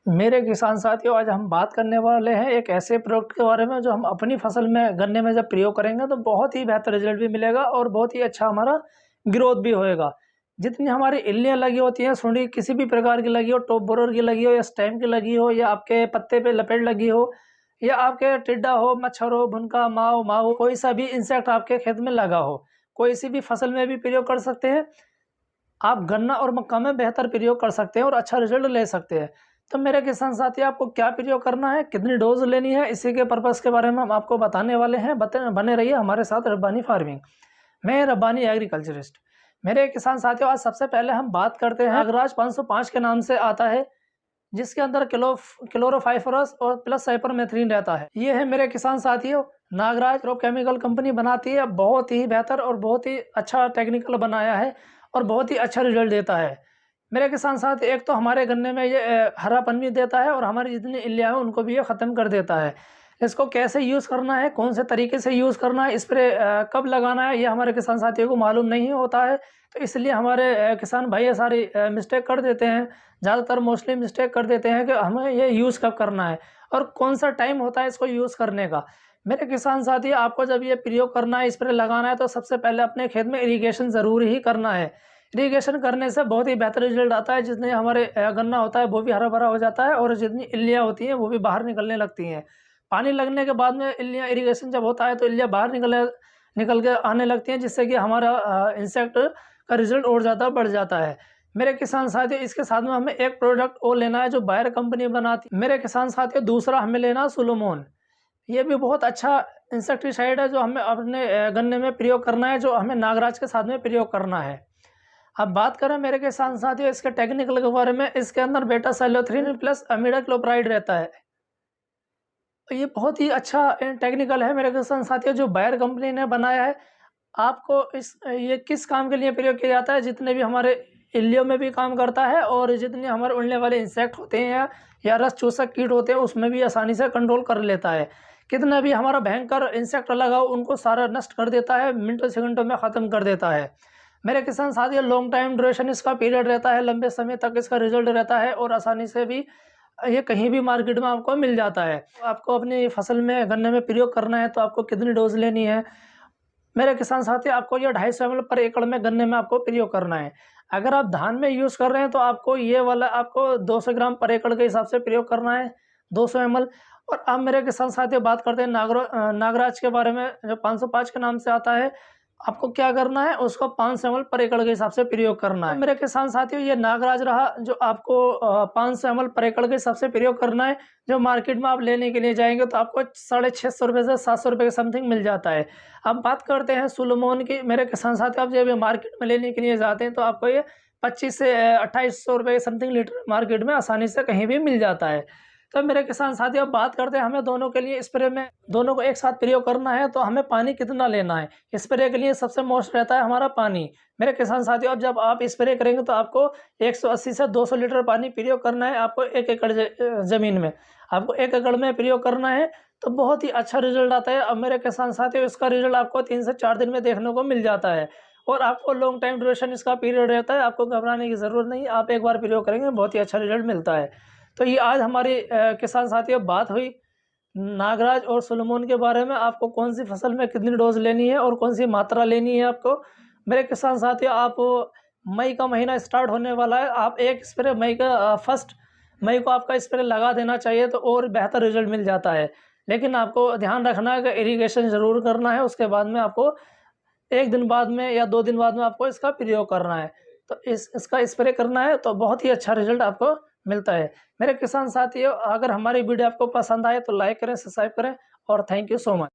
मेरे किसान साथियों, आज हम बात करने वाले हैं एक ऐसे प्रोडक्ट के बारे में जो हम अपनी फसल में गन्ने में जब प्रयोग करेंगे तो बहुत ही बेहतर रिजल्ट भी मिलेगा और बहुत ही अच्छा हमारा ग्रोथ भी होएगा। जितनी हमारी इल्लियाँ लगी होती हैं, सुंडी किसी भी प्रकार की लगी हो, टॉप बोरर की लगी हो या स्टेम की लगी हो या आपके पत्ते पे लपेट लगी हो या आपके टिड्डा हो, मच्छर हो, भुनका, माहो, कोई सा भी इंसेक्ट आपके खेत में लगा हो, कोई सी भी फसल में भी प्रयोग कर सकते हैं। आप गन्ना और मक्का में बेहतर प्रयोग कर सकते हैं और अच्छा रिजल्ट ले सकते हैं। तो मेरे किसान साथी, आपको क्या प्रयोग करना है, कितनी डोज लेनी है, इसी के पर्पज़ के बारे में हम आपको बताने वाले हैं। बने रहिए हमारे साथ रब्बानी फार्मिंग। मैं रब्बानी एग्रीकल्चरिस्ट। मेरे किसान साथियों, आज सबसे पहले हम बात करते हैं नागराज 505 के नाम से आता है, जिसके अंदर क्लोरोफाइफरस और प्लस साइपरमेथ्रिन रहता है। ये है मेरे किसान साथियों नागराज केमिकल कंपनी बनाती है। बहुत ही बेहतर और बहुत ही अच्छा टेक्निकल बनाया है और बहुत ही अच्छा रिजल्ट देता है। मेरे किसान साथी, एक तो हमारे गन्ने में ये हरापन भी देता है और हमारी जितनी इल्लियाँ हैं उनको भी ये ख़त्म कर देता है। इसको कैसे यूज़ करना है, कौन से तरीके से यूज़ करना है, स्प्रे कब लगाना है, ये हमारे किसान साथियों को मालूम नहीं होता है। तो इसलिए हमारे किसान भाई सारी मिस्टेक कर देते हैं। ज़्यादातर मोस्टली मिस्टेक कर देते हैं कि हमें ये यूज़ कब करना है और कौन सा टाइम होता है इसको यूज़ करने का। मेरे किसान साथी, आपको जब ये प्रयोग करना है, स्प्रे लगाना है, तो सबसे पहले अपने खेत में इरिगेशन ज़रूर ही करना है। इरिगेशन करने से बहुत ही बेहतर रिजल्ट आता है। जितने हमारे गन्ना होता है वो भी हरा भरा हो जाता है और जितनी इल्लियाँ होती हैं वो भी बाहर निकलने लगती हैं। पानी लगने के बाद में इल्लियाँ, इरिगेशन जब होता है तो इल्लियाँ बाहर निकल के आने लगती हैं, जिससे कि हमारा इंसेक्ट का रिजल्ट और ज़्यादा बढ़ जाता है। मेरे किसान साथियों, इसके साथ में हमें एक प्रोडक्ट और लेना है जो बायर कंपनी बनाती है। मेरे किसान साथियों, दूसरा हमें लेना है सुलोमोन। ये भी बहुत अच्छा इंसेक्टिसाइड है जो हमें अपने गन्ने में प्रयोग करना है, जो हमें नागराज के साथ में प्रयोग करना है। अब बात करें मेरे किसान साथियों इसके टेक्निकल के बारे में, इसके अंदर बेटा साइलोथ्रिन प्लस अमीडाक्लोप्राइड रहता है। तो ये बहुत ही अच्छा टेक्निकल है मेरे किसान साथियों, जो बायर कंपनी ने बनाया है। आपको ये किस काम के लिए प्रयोग किया जाता है, जितने भी हमारे इल्लियों में भी काम करता है और जितने हमारे उड़ने वाले इंसेक्ट होते हैं या रस चूसक कीट होते हैं उसमें भी आसानी से कंट्रोल कर लेता है। कितना भी हमारा भयंकर इंसेक्ट लगा हो उनको सारा नष्ट कर देता है, मिनटों सेकंडों में ख़त्म कर देता है। मेरे किसान साथियों, लॉन्ग टाइम ड्यूरेशन इसका पीरियड रहता है, लंबे समय तक इसका रिजल्ट रहता है और आसानी से भी ये कहीं भी मार्केट में आपको मिल जाता है। आपको अपनी फसल में गन्ने में प्रयोग करना है तो आपको कितनी डोज लेनी है, मेरे किसान साथी, आपको ये 250 ml पर एकड़ में गन्ने में आपको प्रयोग करना है। अगर आप धान में यूज़ कर रहे हैं तो आपको ये वाला आपको 200 ग्राम पर एकड़ के हिसाब से प्रयोग करना है, 200 ml। और अब मेरे किसान साथियों बात करते हैं नागराज के बारे में, जो 505 के नाम से आता है। आपको क्या करना है, उसको 500 ml पर एकड़ के हिसाब से प्रयोग करना है। तो मेरे किसान साथियों, ये नागराज रहा जो आपको 500 ml पर एकड़ के हिसाब से प्रयोग करना है। जो मार्केट में आप लेने के लिए जाएंगे तो आपको 650 रुपये से 700 रुपये के समथिंग मिल जाता है। अब बात करते हैं सुलोमोन की। मेरे किसान साथियों, आप जब ये मार्केट में लेने के लिए जाते हैं तो आपको ये 25 से 2800 रुपये के समथिंग लीटर मार्केट में आसानी से कहीं भी मिल जाता है। तो मेरे किसान साथियों, अब बात करते हैं हमें दोनों के लिए स्प्रे में दोनों को एक साथ प्रयोग करना है तो हमें पानी कितना लेना है। स्प्रे के लिए सबसे मोस्ट रहता है हमारा पानी। मेरे किसान साथियों, अब जब आप स्प्रे करेंगे तो आपको 180 से 200 लीटर पानी प्रयोग करना है। आपको 1 एकड़ ज़मीन में आपको 1 एकड़ में प्रयोग करना है तो बहुत ही अच्छा रिजल्ट आता है। अब मेरे किसान साथियों, इसका रिजल्ट आपको 3 से 4 दिन में देखने को मिल जाता है और आपको लॉन्ग टाइम ड्यूरेशन इसका पीरियड रहता है। आपको घबराने की ज़रूरत नहीं, आप एक बार प्रयोग करेंगे बहुत ही अच्छा रिजल्ट मिलता है। तो ये आज हमारी किसान साथियों बात हुई नागराज और सुलोमोन के बारे में। आपको कौन सी फसल में कितनी डोज लेनी है और कौन सी मात्रा लेनी है आपको। मेरे किसान साथियों, आप मई का महीना स्टार्ट होने वाला है, आप एक स्प्रे मई का 1 मई को आपका स्प्रे लगा देना चाहिए तो और बेहतर रिजल्ट मिल जाता है। लेकिन आपको ध्यान रखना है कि इरिगेशन ज़रूर करना है, उसके बाद में आपको 1 दिन बाद में या 2 दिन बाद में आपको इसका प्रयोग करना है। तो इसका स्प्रे करना है तो बहुत ही अच्छा रिजल्ट आपको मिलता है। मेरे किसान साथियों, अगर हमारी वीडियो आपको पसंद आए तो लाइक करें, सब्सक्राइब करें और थैंक यू सो मच।